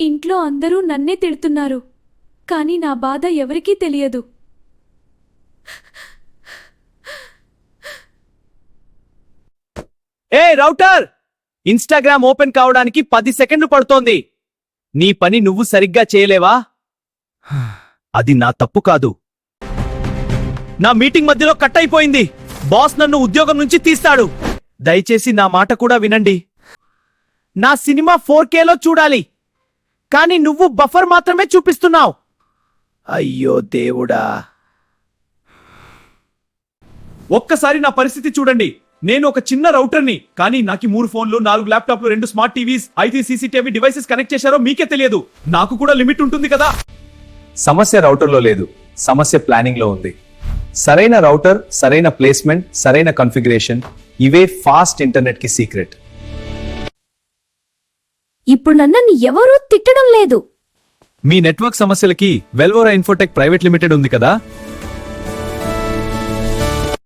ఇంట్లో అందరూ నన్నే తిడుతున్నారు, కానీ నా బాధ ఎవరికీ తెలియదు. ఏ రౌటర్, ఇన్స్టాగ్రామ్ ఓపెన్ కావడానికి 10 సెకండ్లు పడుతోంది. నీ పని నువ్వు సరిగ్గా చేయలేవా? అది నా తప్పు కాదు. నా మీటింగ్ మధ్యలో కట్ అయిపోయింది. బాస్ నన్ను ఉద్యోగం నుంచి తీస్తాడు. దయచేసి నా మాట కూడా వినండి. నా సినిమా 4Kలో చూడాలి, కానీ నువ్వు బఫర్ మాత్రమే చూపిస్తున్నావు. అయ్యో దేవుడా! ఒక్కసారి నా పరిస్థితి చూడండి. నేను ఒక చిన్న రౌటర్ని, కానీ నాకు 3 ఫోన్లు, 4 ల్యాప్టాప్లు, 2 smart TVs, 5 CCTV devices connect చేశారో మీకే తెలియదు. నాకు కూడా లిమిట్ ఉంటుంది కదా. సమస్య రౌటర్లో లేదు, సమస్య ప్లానింగ్ లో ఉంది. సరైన రౌటర్, సరైన ప్లేస్మెంట్, సరైన కాన్ఫిగరేషన్, ఇవే ఫాస్ట్ ఇంటర్నెట్ కి సీక్రెట్. ఇప్పుడు నన్ను ఎవరూ తిట్టడం లేదు. మీ నెట్వర్క్ సమస్యలకి వెల్వోరా ఇన్ఫోటెక్ ప్రైవేట్ లిమిటెడ్ ఉంది కదా.